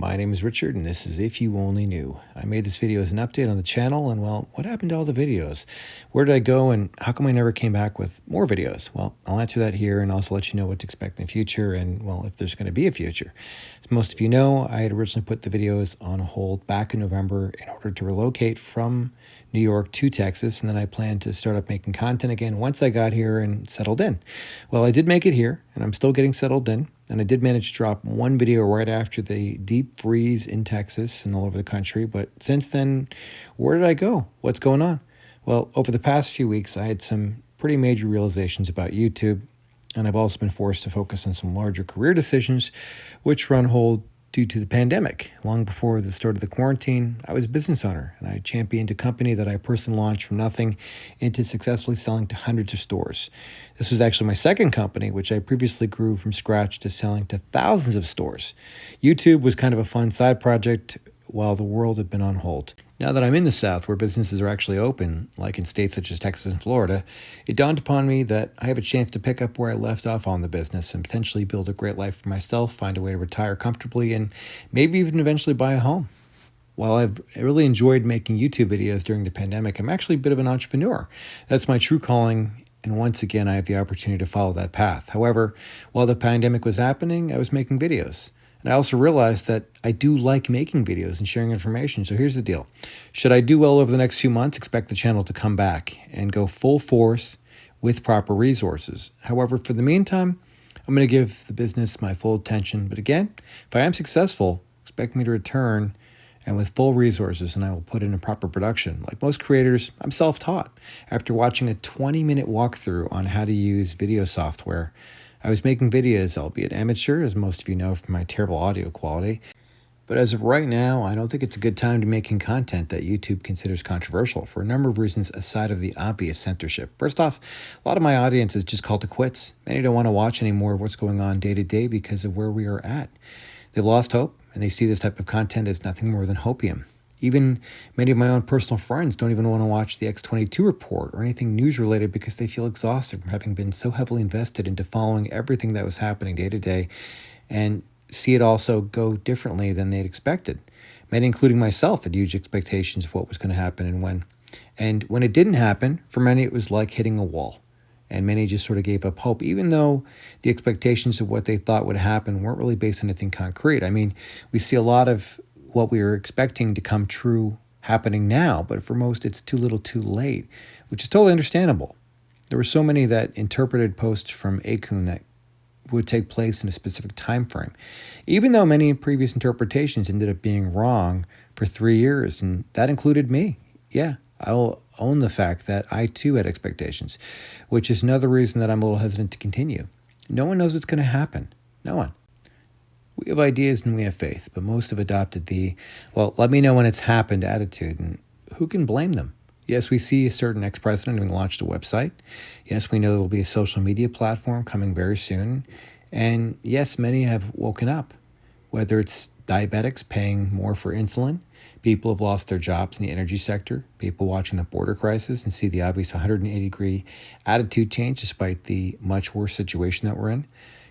My name is Richard, and this is If You Only Knew. I made this video as an update on the channel, and well, what happened to all the videos? Where did I go, and how come I never came back with more videos? Well, I'll answer that here and also let you know what to expect in the future, and well, if there's going to be a future. As most of you know, I had originally put the videos on hold back in November in order to relocate from New York to Texas, and then I planned to start up making content again once I got here and settled in. Well, I did make it here, and I'm still getting settled in, and I did manage to drop one video right after the deep freeze in Texas and all over the country, but since then, where did I go? What's going on? Well, over the past few weeks, I had some pretty major realizations about YouTube, and I've also been forced to focus on some larger career decisions, which were on hold due to the pandemic. Long before the start of the quarantine, I was a business owner, and I championed a company that I personally launched from nothing into successfully selling to hundreds of stores. This was actually my second company, which I previously grew from scratch to selling to thousands of stores. YouTube was kind of a fun side project while the world had been on hold. Now that I'm in the South, where businesses are actually open, like in states such as Texas and Florida, it dawned upon me that I have a chance to pick up where I left off on the business and potentially build a great life for myself, find a way to retire comfortably, and maybe even eventually buy a home. While I've really enjoyed making YouTube videos during the pandemic, I'm actually a bit of an entrepreneur. That's my true calling, and once again, I have the opportunity to follow that path. However, while the pandemic was happening, I was making videos. And I also realized that I do like making videos and sharing information. So here's the deal. Should I do well over the next few months, expect the channel to come back and go full force with proper resources. However, for the meantime, I'm going to give the business my full attention. But again, if I am successful, expect me to return and with full resources, and I will put in a proper production. Like most creators, I'm self-taught. After watching a 20-minute walkthrough on how to use video software, I was making videos, albeit amateur, as most of you know from my terrible audio quality. But as of right now, I don't think it's a good time to be making content that YouTube considers controversial for a number of reasons aside of the obvious censorship. First off, a lot of my audience is just called to quits. Many don't want to watch any more of what's going on day to day because of where we are at. They've lost hope, and they see this type of content as nothing more than hopium. Even many of my own personal friends don't even want to watch the X22 report or anything news related because they feel exhausted from having been so heavily invested into following everything that was happening day to day and see it also go differently than they'd expected. Many, including myself, had huge expectations of what was going to happen and when. And when it didn't happen, for many it was like hitting a wall. And many just sort of gave up hope, even though the expectations of what they thought would happen weren't really based on anything concrete. I mean, we see a lot of what we were expecting to come true happening now, but for most it's too little too late, which is totally understandable. There were so many that interpreted posts from Akun that would take place in a specific time frame, even though many previous interpretations ended up being wrong for 3 years, and that included me. Yeah, I'll own the fact that I too had expectations, which is another reason that I'm a little hesitant to continue. No one knows what's going to happen. No one. We have ideas and we have faith, but most have adopted the, well, let me know when it's happened attitude, and who can blame them? Yes, we see a certain ex-president having launched a website. Yes, we know there'll be a social media platform coming very soon. And yes, many have woken up, whether it's diabetics paying more for insulin, people have lost their jobs in the energy sector, people watching the border crisis and see the obvious 180-degree attitude change despite the much worse situation that we're in.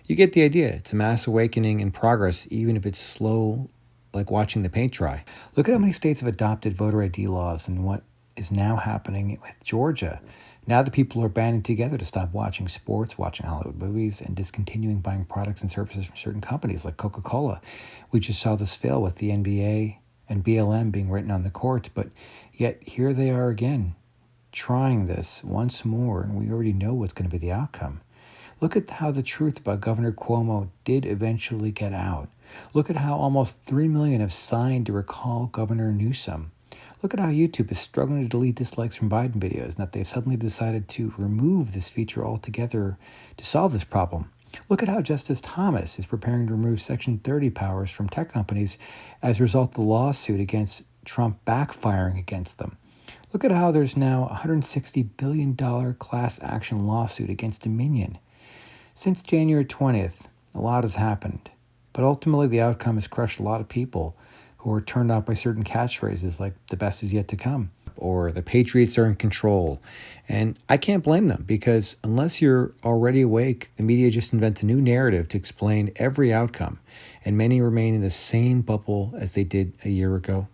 You get the idea. It's a mass awakening in progress, even if it's slow, like watching the paint dry. Look at how many states have adopted voter ID laws and what is now happening with Georgia. Now the people are banding together to stop watching sports, watching Hollywood movies, and discontinuing buying products and services from certain companies like Coca-Cola. We just saw this fail with the NBA and BLM being written on the courts, but yet here they are again, trying this once more, and we already know what's going to be the outcome. Look at how the truth about Governor Cuomo did eventually get out. Look at how almost 3 million have signed to recall Governor Newsom. Look at how YouTube is struggling to delete dislikes from Biden videos, and that they've suddenly decided to remove this feature altogether to solve this problem. Look at how Justice Thomas is preparing to remove Section 30 powers from tech companies as a result of the lawsuit against Trump backfiring against them. Look at how there's now a $160 billion class action lawsuit against Dominion. Since January 20th, a lot has happened, but ultimately the outcome has crushed a lot of people who are turned off by certain catchphrases like "the best is yet to come." or the Patriots are in control. And I can't blame them, because unless you're already awake, the media just invents a new narrative to explain every outcome, and many remain in the same bubble as they did a year ago.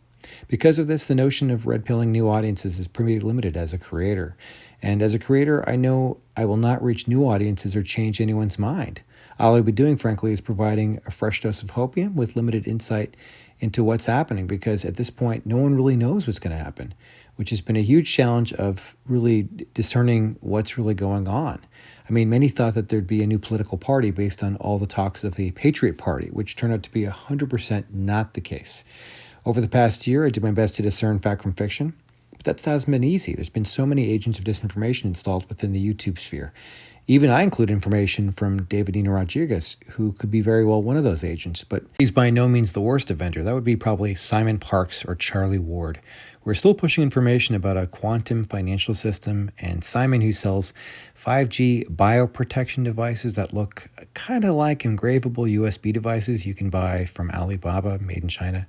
Because of this, the notion of red pilling new audiences is pretty limited as a creator. And as a creator, I know I will not reach new audiences or change anyone's mind. All I'll be doing, frankly, is providing a fresh dose of hopium with limited insight into what's happening, because at this point, no one really knows what's going to happen, which has been a huge challenge of really discerning what's really going on. I mean, many thought that there'd be a new political party based on all the talks of the Patriot Party, which turned out to be 100% not the case. Over the past year, I did my best to discern fact from fiction, but that hasn't been easy. There's been so many agents of disinformation installed within the YouTube sphere. Even I include information from Davidina Rodriguez, who could be very well one of those agents, but he's by no means the worst offender. That would be probably Simon Parkes or Charlie Ward. We're still pushing information about a quantum financial system, and Simon, who sells 5G bioprotection devices that look kind of like engravable USB devices you can buy from Alibaba, made in China.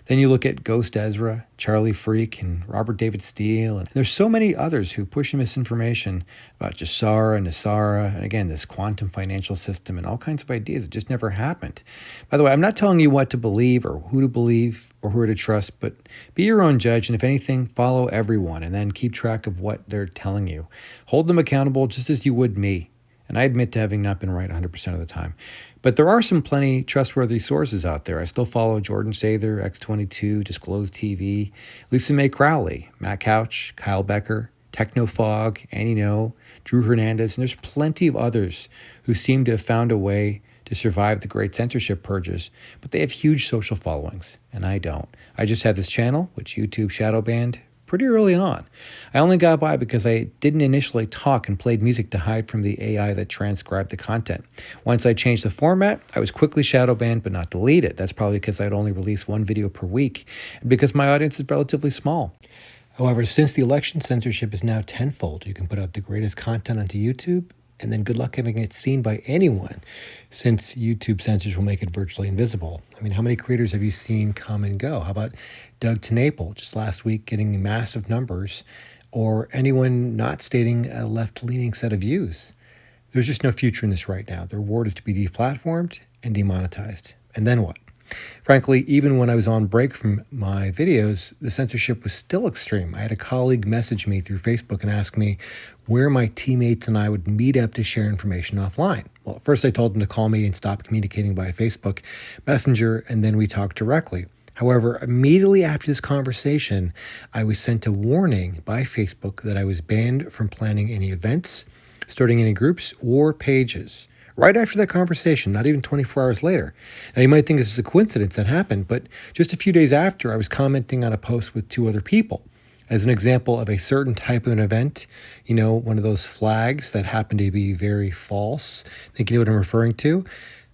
Then you look at Ghost Ezra, Charlie Freak, and Robert David Steele. And there's so many others who push misinformation about Jassara and Nasara, and again, this quantum financial system and all kinds of ideas that just never happened. By the way, I'm not telling you what to believe or who to trust, but be your own judge, and if anything, follow everyone and then keep track of what they're telling you. Hold them accountable just as you would me. And I admit to having not been right 100% of the time. But there are some plenty trustworthy sources out there. I still follow Jordan Sather, X22, Disclosed TV, Lisa Mae Crowley, Matt Couch, Kyle Becker, Technofog, Annie No, Drew Hernandez, and there's plenty of others who seem to have found a way to survive the great censorship purges, but they have huge social followings, and I don't. I just have this channel, which YouTube shadow banned pretty early on. I only got by because I didn't initially talk and played music to hide from the AI that transcribed the content. Once I changed the format, I was quickly shadow banned but not deleted. That's probably because I'd only release one video per week, and because my audience is relatively small. However, since the election censorship is now tenfold, you can put out the greatest content onto YouTube, and then good luck having it seen by anyone, since YouTube censors will make it virtually invisible. I mean, how many creators have you seen come and go? How about Doug TenNapel just last week getting massive numbers, or anyone not stating a left-leaning set of views? There's just no future in this right now. The reward is to be deplatformed and demonetized. And then what? Frankly, even when I was on break from my videos, the censorship was still extreme. I had a colleague message me through Facebook and ask me where my teammates and I would meet up to share information offline. Well, at first I told him to call me and stop communicating by Facebook Messenger, and then we talked directly. However, immediately after this conversation, I was sent a warning by Facebook that I was banned from planning any events, starting any groups or pages. Right after that conversation, not even 24 hours later. Now, you might think this is a coincidence that happened, but just a few days after, I was commenting on a post with two other people as an example of a certain type of an event, one of those flags that happened to be very false. I think you know what I'm referring to.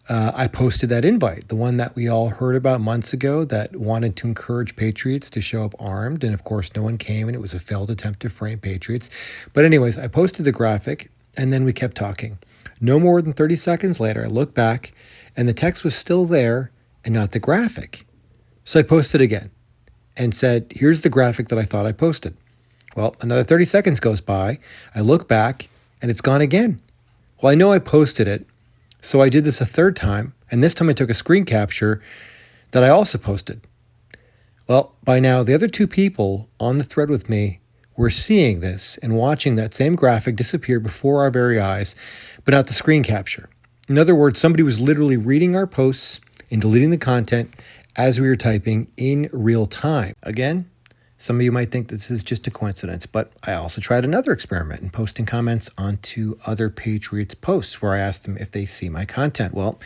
I posted that invite, the one that we all heard about months ago that wanted to encourage patriots to show up armed. And of course, no one came, and it was a failed attempt to frame patriots. But anyways, I posted the graphic, and then we kept talking. No more than 30 seconds later, I looked back, and the text was still there and not the graphic. So I posted again and said, here's the graphic that I thought I posted. Well, another 30 seconds goes by. I look back, and it's gone again. Well, I know I posted it, so I did this a third time, and this time I took a screen capture that I also posted. Well, by now, the other two people on the thread with me were seeing this and watching that same graphic disappear before our very eyes, but not the screen capture. In other words, somebody was literally reading our posts and deleting the content as we were typing in real time. Again, some of you might think this is just a coincidence, but I also tried another experiment in posting comments onto other Patriots posts where I asked them if they see my content. Well,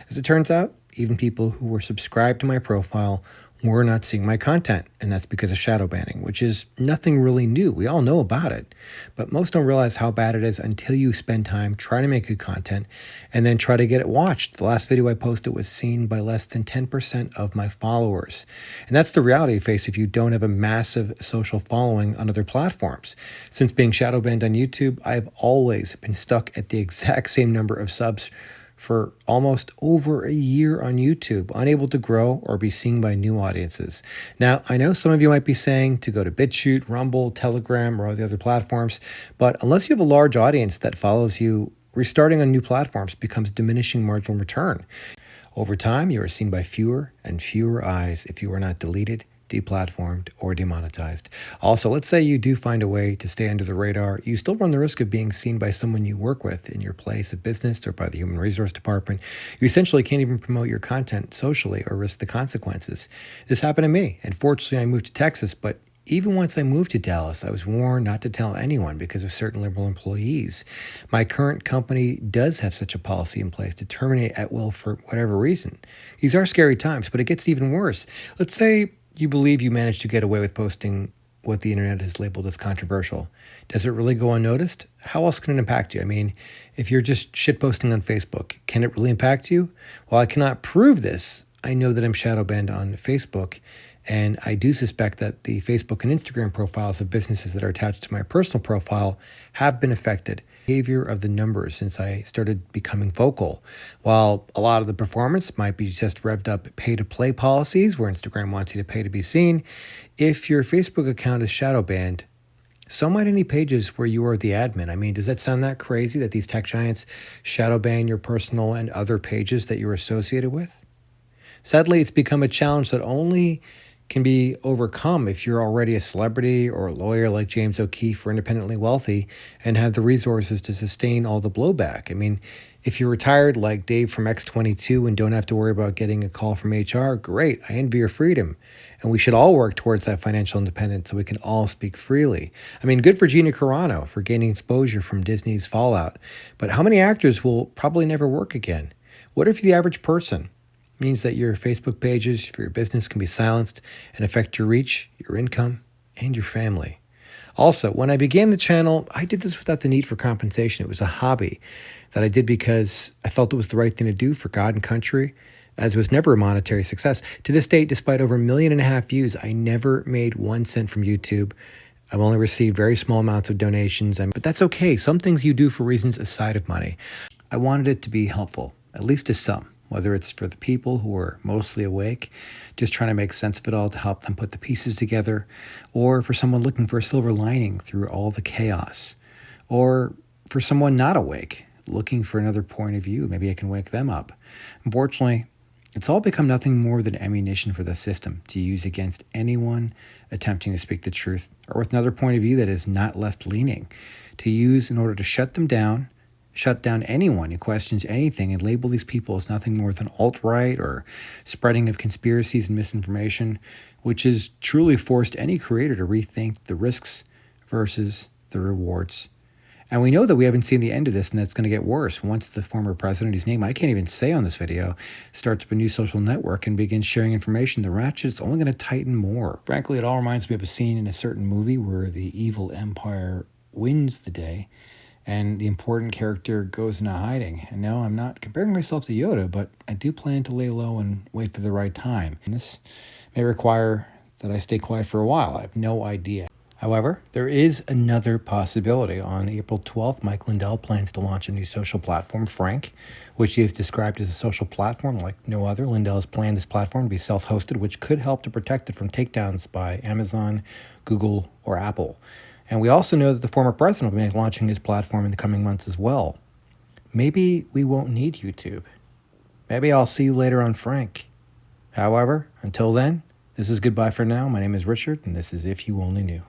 as it turns out, even people who were subscribed to my profile were not seeing my content, and that's because of shadow banning, which is nothing really new. We all know about it, but most don't realize how bad it is until you spend time trying to make good content and then try to get it watched. The last video I posted was seen by less than 10% of my followers, and that's the reality you face if you don't have a massive social following on other platforms. Since being shadow banned on YouTube, I've always been stuck at the exact same number of subs for almost over a year on YouTube, unable to grow or be seen by new audiences. Now, I know some of you might be saying to go to BitChute, Rumble, Telegram, or all the other platforms, but unless you have a large audience that follows you, restarting on new platforms becomes diminishing marginal return. Over time, you are seen by fewer and fewer eyes if you are not deleted, deplatformed, or demonetized. Also, let's say you do find a way to stay under the radar, you still run the risk of being seen by someone you work with in your place of business or by the human resource department. You essentially can't even promote your content socially or risk the consequences. This happened to me, and fortunately I moved to Texas, but even once I moved to Dallas, I was warned not to tell anyone because of certain liberal employees. My current company does have such a policy in place to terminate at will for whatever reason. These are scary times, but it gets even worse. Let's say you believe you managed to get away with posting what the internet has labeled as controversial. Does it really go unnoticed? How else can it impact you? I mean, if you're just shitposting on Facebook, can it really impact you? While I cannot prove this, I know that I'm shadow banned on Facebook, and I do suspect that the Facebook and Instagram profiles of businesses that are attached to my personal profile have been affected. Behavior of the numbers since I started becoming vocal. While a lot of the performance might be just revved up pay-to-play policies where Instagram wants you to pay to be seen, if your Facebook account is shadow banned, so might any pages where you are the admin. I mean, does that sound that crazy that these tech giants shadow ban your personal and other pages that you're associated with? Sadly, it's become a challenge that only can be overcome if you're already a celebrity or a lawyer like James O'Keefe or independently wealthy and have the resources to sustain all the blowback. I mean, if you're retired like Dave from X22 and don't have to worry about getting a call from HR, great, I envy your freedom. And we should all work towards that financial independence so we can all speak freely. I mean, good for Gina Carano for gaining exposure from Disney's Fallout. But how many actors will probably never work again? What if the average person means that your Facebook pages for your business can be silenced and affect your reach, your income, and your family? Also, when I began the channel, I did this without the need for compensation. It was a hobby that I did because I felt it was the right thing to do for God and country, as it was never a monetary success. To this date, despite over 1.5 million views, I never made 1 cent from YouTube. I've only received very small amounts of donations, but that's okay. Some things you do for reasons aside of money. I wanted it to be helpful, at least to some. Whether it's for the people who are mostly awake, just trying to make sense of it all to help them put the pieces together, or for someone looking for a silver lining through all the chaos, or for someone not awake, looking for another point of view. Maybe I can wake them up. Unfortunately, it's all become nothing more than ammunition for the system to use against anyone attempting to speak the truth, or with another point of view that is not left-leaning, to use in order to shut them down, shut down anyone who questions anything, and label these people as nothing more than alt-right or spreading of conspiracies and misinformation, which has truly forced any creator to rethink the risks versus the rewards. And we know that we haven't seen the end of this, and that's going to get worse once the former president, whose name I can't even say on this video, starts up a new social network and begins sharing information. The ratchet's only going to tighten more. Frankly, it all reminds me of a scene in a certain movie where the evil empire wins the day, and the important character goes into hiding. And no, I'm not comparing myself to Yoda, but I do plan to lay low and wait for the right time. And this may require that I stay quiet for a while. I have no idea. However, there is another possibility. On April 12th, Mike Lindell plans to launch a new social platform, Frank, which he has described as a social platform like no other. Lindell has planned this platform to be self-hosted, which could help to protect it from takedowns by Amazon, Google, or Apple. And we also know that the former president will be launching his platform in the coming months as well. Maybe we won't need YouTube. Maybe I'll see you later on Frank. However, until then, this is goodbye for now. My name is Richard, and this is If You Only Knew.